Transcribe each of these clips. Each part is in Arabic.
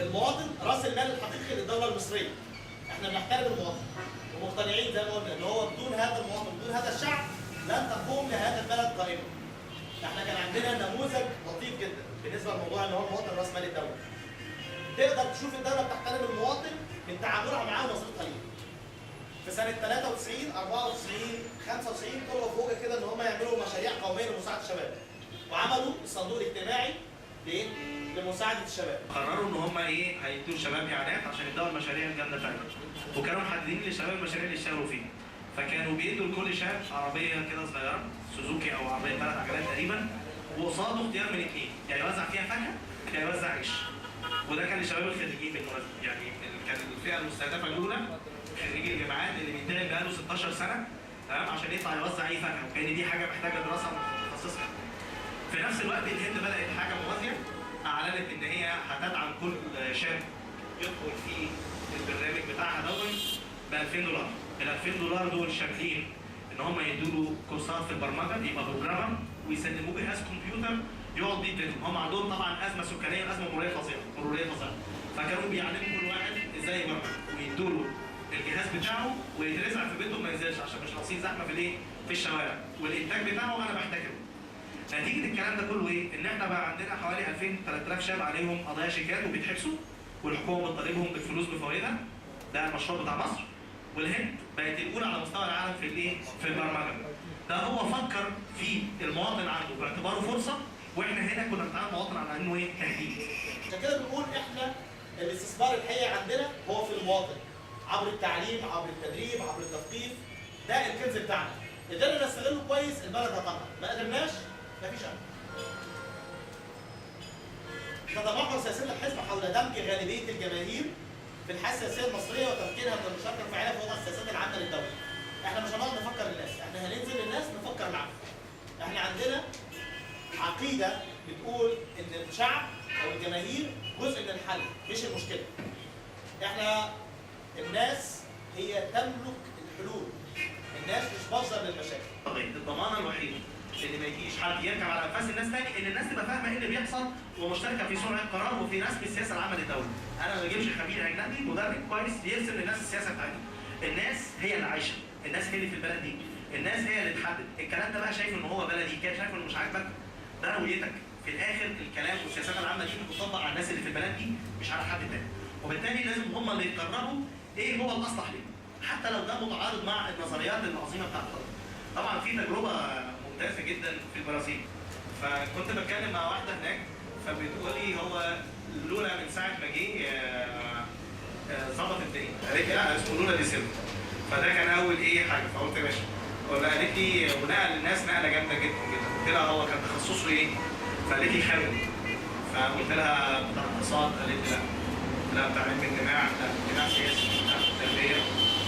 المواطن راس المال الحقيقي للدوله المصريه. احنا بنحترم المواطن ومقتنعين زي ما قلنا ان هو بدون هذا المواطن بدون هذا الشعب لن تقوم لهذا البلد قائمه. احنا كان عندنا نموذج لطيف جدا بالنسبه للموضوع ان هو المواطن راس مال الدوله. تقدر تشوف الدوله بتحترم المواطن من تعاملها معاه ونظرتها ليه. في سنه 93 94 95 طلعوا فوق كده ان هم يعملوا مشاريع قوميه لمساعده الشباب. وعملوا الصندوق الاجتماعي لمساعده الشباب. قرروا ان هم هيدوا الشباب اعانات عشان يبداوا المشاريع الجامده بتاعتهم. وكانوا محددين للشباب المشاريع اللي يشتغلوا فيها. فكانوا بيدوا لكل شاب عربيه كده صغيره سوزوكي او عربيه 3 عجلات تقريبا، وقصاده اختيار من اثنين، يا يوزع فيها فاكهه يا يوزع عيش. وده كان لشباب الخريجين بالمناسبه، يعني كان الفئه المستهدفه الاولى خريجي الجامعات اللي بينتهي بقاله 16 سنه تمام عشان يطلع يوزع اي فاكهه، وكان دي حاجه محتاجه دراسه متخصصه. في نفس الوقت الهند بدات حاجه موازيه، اعلنت ان هي هتدعم كل شاب يدخل في البرنامج بتاعها دوت ب $2000. ال $2000 دول شاملين ان هم يدوا له كورسات في البرمجه يبقى بروجرامر ويسلموه جهاز كمبيوتر يقعد بيه بيتهم. هم عندهم طبعا ازمه سكانيه وازمه مروريه فظيعه. فكانوا بيعلموا كل واحد ازاي يبرمج ويدوا له الجهاز بتاعه ويترزع في بيتهم ما ينزلش عشان مش ناقصين زحمه في الشوارع، والانتاج بتاعه انا بحتكره. نتيجه الكلام ده كله ان احنا بقى عندنا حوالي 2000 3000 شاب عليهم قضايا شيكات وبيتحبسوا والحكومه بتطالبهم بالفلوس بفوائدها. ده المشروع بتاع مصر. والهند بقت الاولى على مستوى العالم في البرمجه. ده هو فكر في المواطن عنده باعتباره فرصه، واحنا هنا كنا بنتعامل المواطن على انه تهديد. عشان كده بنقول احنا الاستثمار الحقيقي عندنا هو في المواطن، عبر التعليم، عبر التدريب، عبر التثقيف. ده الكنز بتاعنا. قدرنا نستغله كويس البلد هتنهض، ما قدرناش مفيش امل. تتمحور سياسه الحزب حول دمج غالبيه الجماهير في الحياه السياسيه المصريه وتمكينها من المشاركه الفاعله في وضع السياسات العامه للدوله. احنا مش هنقعد نفكر الناس، احنا هننزل للناس نفكر معاهم. احنا عندنا عقيده بتقول ان الشعب او الجماهير جزء من الحل مش المشكله. احنا الناس هي تملك الحلول، الناس مش مصدر للمشاكل. الضمانه الوحيده اللي ما يجيش حد يركب على انفاس الناس تاني ان الناس تبقى فاهمه ايه اللي بيحصل ومشتركه في صنع القرار وفي رسم السياسه العامه للدوله. انا ما بجيبش خبير اجنبي مدرب كويس يرسم للناس السياسه بتاعتهم. الناس هي اللي عايشه، الناس هي اللي في البلد دي، الناس هي اللي تحدد. الكلام ده بقى شايف ان هو بلدي كده، شايف انه مش عاجبك، ده رؤيتك. في الاخر الكلام والسياسات العامه دي بتطبق على الناس اللي في البلد دي مش على حد تاني. وبالتالي لازم هم اللي يقرروا ايه هو الاصلح ليه، حتى لو ده متعارض مع النظريات العظيمه بتاعت الحضاره. طبعا في تجربه ممتازه جدا في البرازيل. فكنت بتكلم مع واحده هناك فبتقول لي هو لولا من ساعه ما جه ظبط الدنيا. قالت لي لا اسمه لولا دي سيلفا. فده كان اول حاجه. فقلت يا باشا قالت لي ونقل للناس نقله جامده جدا جدا. قلت لها هو كان تخصصه ايه؟ فقالت لي خيري. فقلت لها بتاع اقتصاد؟ قالت لي لا بتاع علم اجتماع، لا اجتماع سياسي، لا تربيه.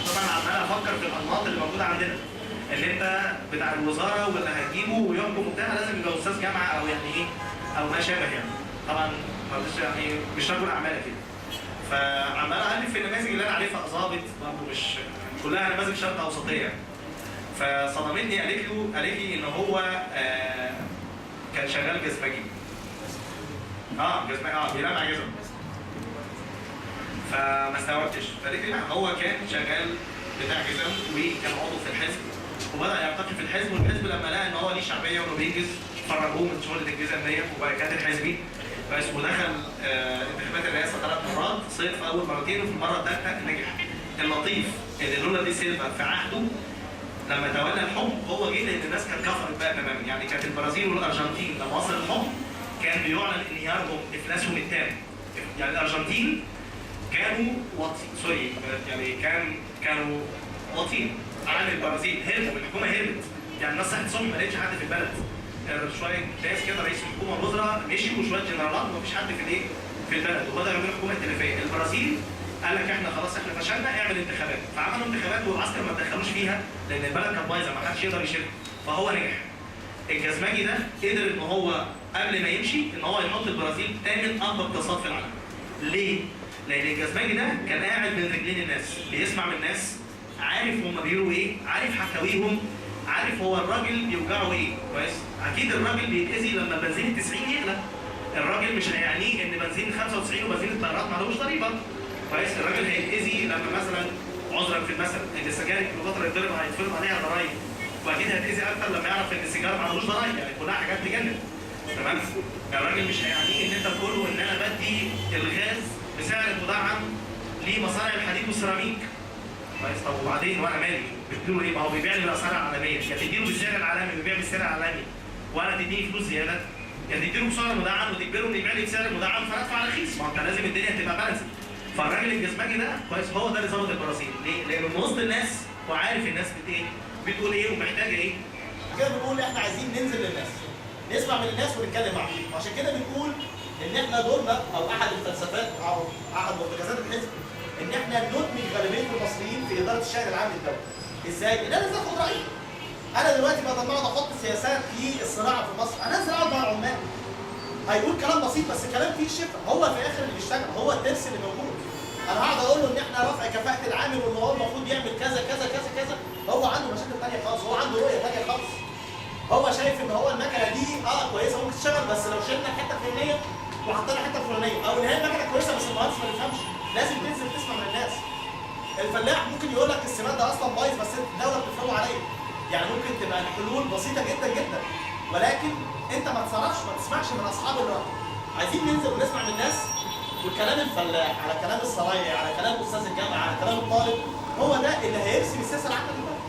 طبعا عمال افكر في الانماط اللي موجوده عندنا. ان انت بتاع الوزاره واللي هتجيبه ويحكم وبتاع لازم يبقى استاذ جامعه او او ما شابه طبعا مش رجل اعمال كده. فعمال اقلب في النماذج اللي انا عارفها ظابط برضه مش كلها نماذج شرق اوسطيه. فصدمتني قالت لي ان هو كان شغال جزمجي. جزمجي بيلمع جزم. فما استوعبتش. فقالت لي لا هو كان شغال بتاع جزم وكان عضو في الحزب وبدا يرتقي في الحزب، والحزب لما لقى ان هو ليه شعبيه وانه بينجز فرغوه من شغله الجزم ديت وبركات الحزبي. بس ودخل انتخابات الرئاسه 3 مرات، صيد في اول مرتين وفي المره الثالثه نجح. اللطيف ان لولا دي سيلفا في عهده لما تولى الحكم هو جه لان الناس كانت كفرت بقى تماما. يعني كانت البرازيل والارجنتين لما وصل الحكم كان بيعلن انهيارهم افلاسهم التام. يعني الارجنتين كانوا كانوا واطين عن البرازيل، هربوا، الحكومه هربت. يعني الناس صحت صبح ما لقيتش حد في البلد. شويه ناس كده رئيس الحكومه والوزراء مشيوا وشويه جنرالات ومفيش حد في البلد وبدأوا يعملوا حكومه ائتلافيه. البرازيل قال لك احنا خلاص احنا فشلنا اعمل انتخابات، فعملوا انتخابات والعسكر ما تدخلوش فيها لان البلد كانت بايظه ما حدش يقدر يشيلها، فهو نجح. الجزمجي ده قدر ان هو قبل ما يمشي ان هو يحط البرازيل ثامن اكبر اقتصاد في العالم. ليه؟ لان الجزمجي ده كان قاعد بين رجلين الناس، بيسمع من الناس، عارف هم بيقولوا ايه، عارف حكاويهم، عارف هو الراجل بيوجعه ايه، كويس؟ اكيد الراجل بيتاذي لما بنزين ال 90 يغلى. الراجل مش هيعنيه ان بنزين 95 وبنزين الطيارات ما عليهوش ضريبه. كويس؟ الراجل هيتاذي لما مثلا عذرا في المثل ان السجاير الكليوباترا هيتفرض عليها ضرايب، واكيد هيتاذي اكتر لما يعرف ان السيجاره ما عليهوش ضرايب، يعني كلها حاجات تجنن. تمام؟ الراجل مش هيعنيه ان انت تقول له ان انا بدي الغاز بسعر مدعم لمصانع الحديد والسيراميك. كويس؟ طب وبعدين وانا مالي؟ بتديله ايه؟ ما هو بيبيع لي بالاسعار العالميه، يا تديله بالسعر العالمي بيبيع بالسعر العالمي وانا تديني فلوس زياده، يا تديله بسعر مدعم وتجبره انه يبيع لي بسعر مدعم فادفع رخيص، ما انت لازم الدنيا تبقى بالانس. فالراجل الجزمجي ده كويس هو ده اللي ظبط البرازيل، ليه؟ لانه من وسط الناس وعارف الناس بتقول ايه ومحتاجه ايه. كده بنقول احنا عايزين ننزل للناس، نسمع من الناس ونتكلم معاهم، وعشان كده بنقول ان احنا دورنا او احد الفلسفات او احد مرتكزات الحزب ان احنا ندمج غالبيه المصريين في اداره الشأن العام للدوله. ازاي؟ ان انا لازم اخد رايي. انا دلوقتي بدل ما اقعد احط سياسات في الصناعه في مصر، انا انزل اقعد مع العمال. هيقول كلام بسيط بس كلام فيه شفا، هو في الاخر اللي بيشتغل، هو الترس اللي موجود. انا هقعد اقول له ان احنا رفع كفاءه العامل وان هو المفروض يعمل كذا كذا كذا كذا، هو عنده مشاكل ثانيه خالص، هو عنده رؤيه ثانيه خالص. هو شايف ان هو المكنه دي كويسه ممكن تشتغل، بس لو شلنا الحته الفلانيه وحطينا الحته الفلانيه، او ان هي المكنه كويسه بس المهندس ما يفهمش. لازم تنزل تسمع من الناس. الفلاح ممكن يقول لك السماد ده اصلا بايظ بس الدوله بتفرضه عليه. يعني ممكن تبقى الحلول بسيطه جدا جدا، ولكن انت ما تصرفش، ما تسمعش من اصحاب الراي. عايزين ننزل ونسمع من الناس، وكلام الفلاح على كلام الصنايعي على كلام استاذ الجامعه على كلام الطالب هو ده اللي هيرسم السياسه العامه للبلد.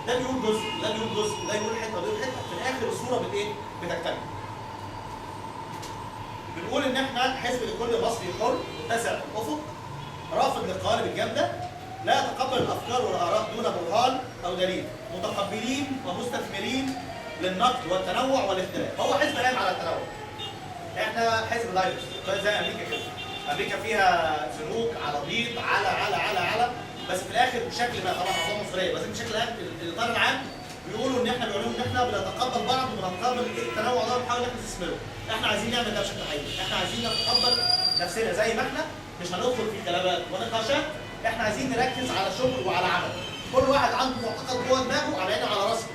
ده بيقول جزء، ده بيقول جزء، ده يقول حته، ده يقول حته، في الاخر الصوره بتكتمل. بنقول ان احنا حزب لكل مصري حر متسع الافق، رافض للقوالب الجامده، لا يتقبل الافكار والاراء دون برهان او دليل، متقبلين ومستثمرين للنقد والتنوع والاختلاف. هو حزب قايم على التنوع. احنا حزب لايبرز زي امريكا كده. امريكا فيها بنوك على بيض على بس في الاخر بشكل ما، طبعا منظومه مصريه بس بشكل الاطار العام بيقولوا ان احنا بنتقبل بعض وبنتقبل التنوع ده ونحاول ان احنا نستثمره. احنا عايزين نعمل ده بشكل حقيقي، احنا عايزين نتقبل نفسنا زي ما احنا، مش هندخل في كلامات ونقاشات، احنا عايزين نركز على شغل وعلى عمل. كل واحد عنده معتقد جوه دماغه على عيني وعلى راسه.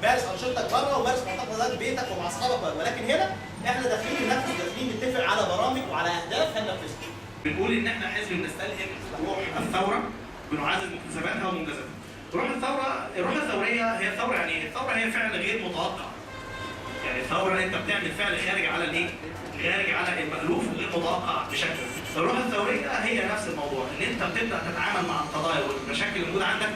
مارس انشطتك بره ومارس معتقدات بيتك ومع اصحابك بره، ولكن هنا احنا داخلين ننفذ، داخلين نتفق على برامج وعلى اهداف هننفذها. بنقول ان احنا حزب بنستلهم روح الثوره، بنعزز مكتسباتها ومنجزاتها. الروح الثوريه هي الثوره، يعني الثوره هي فعل غير متوقع. يعني الثوره انت بتعمل فعل خارج على الايه؟ خارج على المألوف وغير متوقع بشكل. الروح الثوريه هي نفس الموضوع، ان انت بتبدا تتعامل مع القضايا والمشاكل اللي موجوده عندك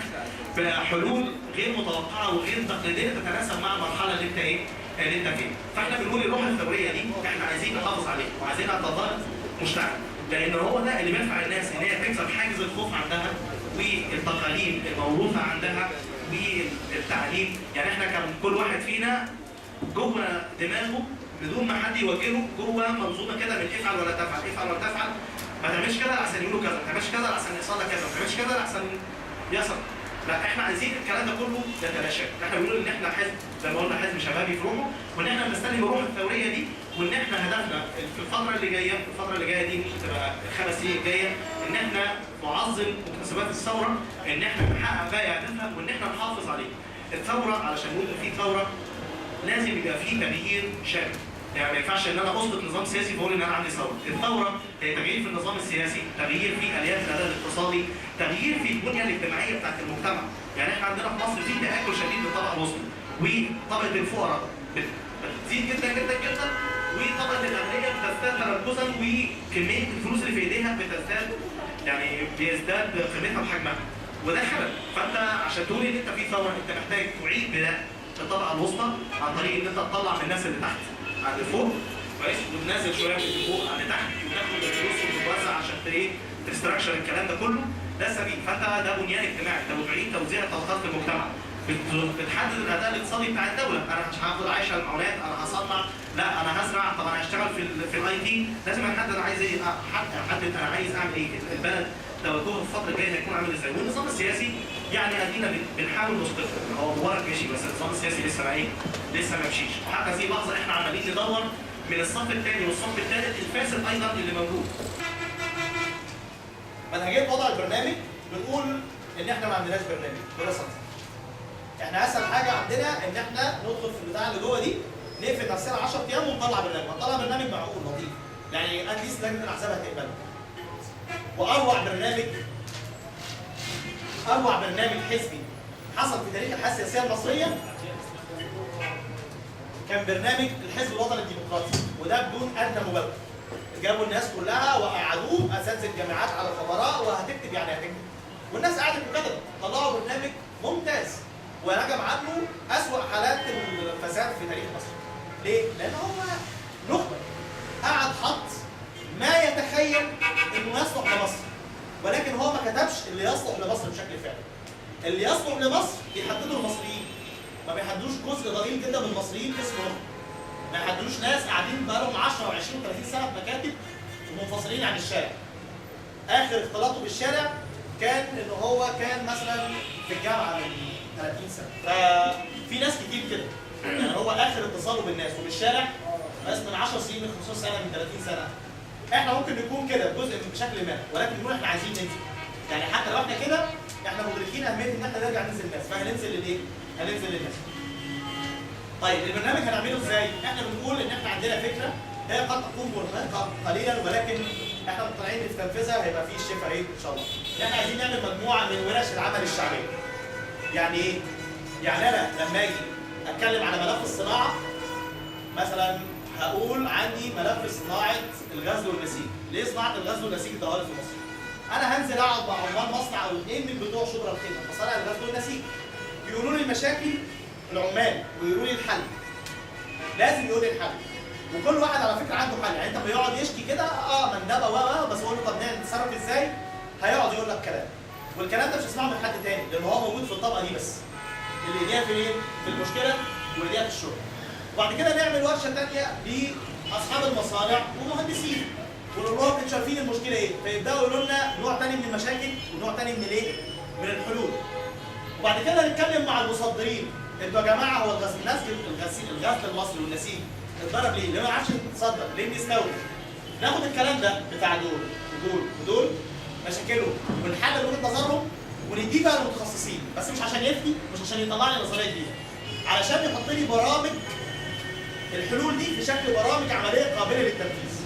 بحلول غير متوقعه وغير تقليديه تتناسب مع المرحله اللي انت اللي انت فيها. فاحنا بنقول الروح الثوريه دي احنا عايزين نحافظ عليها وعايزينها تظل مشتعله، لان هو ده اللي بيدفع الناس ان هي تكسر حاجز الخوف عندها والتقاليد الموروثه عندها والتعليم. يعني احنا كان كل واحد فينا جوه دماغه بدون ما حد يوجهه جوه منظومه كده من افعل ولا تفعل، افعل ولا تفعل، ما تعملش كده لحسن يقولوا كذا، ما تعملش كده لحسن يحصل لك كذا، ما تعملش كده لحسن يحصل. لا احنا عايزين الكلام ده كله يتلاشى. احنا بنقول ان احنا حزب زي ما قلنا حزب شبابي في روحه، وان احنا بنستلهم الروح الثوريه دي، وان احنا هدفنا في الفتره اللي جايه دي ممكن تبقى ال5 سنين الجايه ان احنا نعظم مكتسبات الثوره، ان احنا نحقق باقي اهدافها وان احنا نحافظ عليها. الثوره علشان نقول ان في ثوره لازم يبقى في تغيير شامل. يعني ما ينفعش ان انا اسقط نظام سياسي فاقول ان انا عندي ثوره. الثوره هي تغيير في النظام السياسي، تغيير في اليات الاداء الاقتصادي، تغيير في البنيه الاجتماعيه بتاعت المجتمع. يعني احنا عندنا في مصر في تاكل شديد للطبقه الوسطى، وطبقه الفقراء بتزيد جدا جدا جدا، وطبقه الاغنياء بتزداد تركزا، وكميه الفلوس اللي في ايديها بتزداد، يعني بيزداد قيمتها وحجمها، وده خلل. فانت عشان تقول ان انت في ثوره انت محتاج تعيد بناء الطبقه الوسطى عن طريق ان انت تطلع من الناس اللي تحت عند فوق، كويس، وتنزل شويه من اللي فوق عند تحت، وتاخد الفلوس وتتوزع عشان تستراكشر الكلام ده كله. ده سبيل. فانت ده بنيان اجتماعي، ده بتعيد توزيع الطبقات في المجتمع، بتحدد الاداء الاقتصادي بتاع الدوله. انا مش هاخد عايشه على المعونات، انا هصنع، لا انا هزرع، طب انا هشتغل في الاي تي، لازم احدد انا عايز ايه، احدد انا عايز اعمل ايه، البلد توجهه في الفتره الجايه هيكون عامل ازاي. والنظام السياسي يعني ادينا بنحاول نسقطه، هو مبارك مشي بس النظام السياسي لسه ما مشيش. وحتى هذه اللحظه احنا عمالين ندور من الصف الثاني والصف الثالث الفاسد ايضا اللي موجود. منهجيه وضع البرنامج بنقول ان احنا ما عندناش برنامج ولا سطر. احنا اسهل حاجه عندنا ان احنا ندخل في البتاع اللي جوه دي، نقفل نفسنا 10 ايام ونطلع برنامج، معقول لطيف، يعني اتليست لجنه الاحزاب هتقبله. واروع برنامج حزبي حصل في تاريخ الحياه السياسيه المصريه كان برنامج الحزب الوطني الديمقراطي، وده بدون ادنى مبالغه. جابوا الناس كلها وقعدوهم اساتذه الجامعات على خبراء، وهتكتب يعني هتكتب، والناس قعدت وكتبت، طلعوا برنامج ممتاز ونجم عنه اسوأ حالات الفساد في تاريخ مصر. ليه؟ لان هو نخبه قعد حط ما يتخيل انه يصلح لمصر، ولكن هو ما كتبش اللي يصلح لمصر بشكل فعلي. اللي يصلح لمصر بيحددوا المصريين، ما بيحددوش جزء ضئيل جدا من المصريين اسمه، ما يحددوش ناس قاعدين بقالهم 10 و20 و30 سنه في مكاتب ومنفصلين عن الشارع. اخر اختلاطه بالشارع كان ان هو كان مثلا في الجامعه من 30 سنه، ففي ناس كتير كده. يعني هو اخر اتصاله بالناس وبالشارع بس من 10 سنين، من 15 سنه، من 30 سنه. احنا ممكن نكون كده بجزء بشكل ما، ولكن نقول احنا عايزين ننزل. يعني حتى لو احنا كده احنا مدركين اهميه ان احنا نرجع ننزل الناس، فهننزل للايه؟ هننزل للناس. طيب البرنامج هنعمله ازاي؟ احنا بنقول ان احنا عندنا فكره هي قد تكون مرهقه قليلا، ولكن احنا مقتنعين ان في تنفيذها هيبقى فيه الشفاء ايه ان شاء الله. احنا عايزين نعمل مجموعه من ورش العمل الشعبيه. يعني ايه؟ يعني انا لما اجي اتكلم على ملف الصناعه مثلا هقول عندي ملف صناعه الغزل والنسيج. ليه صناعه الغزل والنسيج اتطورت في مصر؟ انا هنزل اقعد مع عمال مصنع او اثنين من بتوع شبرا الخيمه مصانع الغزل والنسيج، يقولوا لي المشاكل العمال ويقولوا لي الحل. لازم يقول لي الحل، وكل واحد على فكره عنده حل. يعني انت بيقعد يشكي كده مندبه بس اقول له طب نتصرف ازاي؟ هيقعد يقول لك كلام، والكلام ده مش هتسمعه من حد تاني لان هو موجود في الطبقه دي بس، اللي ايديها في ايه؟ في المشكله وايديها في الشغل. وبعد كده نعمل ورشه ثانيه لاصحاب المصانع ومهندسين، ونقول لهم انتوا شايفين المشكله ايه؟ فيبداوا يقولوا لنا نوع ثاني من المشاكل ونوع ثاني من الايه؟ من الحلول. وبعد كده نتكلم مع المصدرين، انتوا يا جماعه هو الغزل المصري والنسيج اتضرب ليه؟ ليه ما يعرفش يتصدر؟ ليه بيستورد؟ ناخد الكلام ده بتاع دول ودول ودول مشاكلهم ونحلل وجهه نظرهم ونديه بقى للمتخصصين، بس مش عشان يفتي، مش عشان يطلع لي نظريه جديده، علشان يحط لي برامج الحلول دي في شكل برامج عمليه قابله للتنفيذ.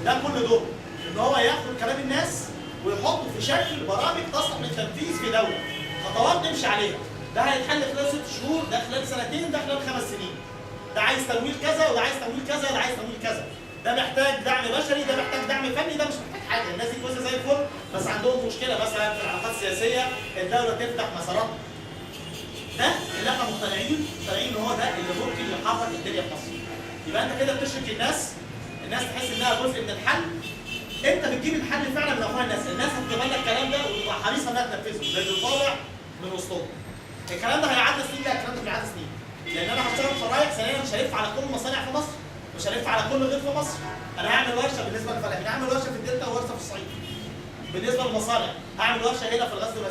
ده كل دور ان هو ياخد كلام الناس ويحطه في شكل برامج تصلح للتنفيذ في دوله، خطوات نمشي عليها. ده هيتحل خلال 6 شهور، ده خلال سنتين، ده خلال 5 سنين. ده عايز تمويل كذا، وده عايز تمويل كذا، وده عايز تمويل كذا. ده محتاج دعم بشري، ده محتاج دعم فني، ده مش محتاج حاجه. الناس دي كويسه زي الفل، بس عندهم مشكله مثلا في العلاقات السياسيه، الدوله تفتح مسارات. ده اللي احنا مقتنعين ان هو ده اللي ممكن يحرك الدنيا في مصر. يبقى انت كده بتشرك الناس تحس انها جزء من الحل. انت بتجيب الحل فعلا من افواه الناس هتقبل لك الكلام ده وتبقى حريصه انها تنفذه زي اللي طالع من وسطهم. الكلام ده هيعدي سنين، لا الكلام ده مش هيعدي سنين، لان انا هشتغل شرايح ثانيا، مش هلف على كل المصانع في مصر، مش هلف على كل غيط في مصر. انا هعمل ورشه بالنسبه للفلاحين، هعمل ورشه في الدلتا وورشه في الصعيد. بالنسبه للمصانع هعمل ورشه هنا في الغزل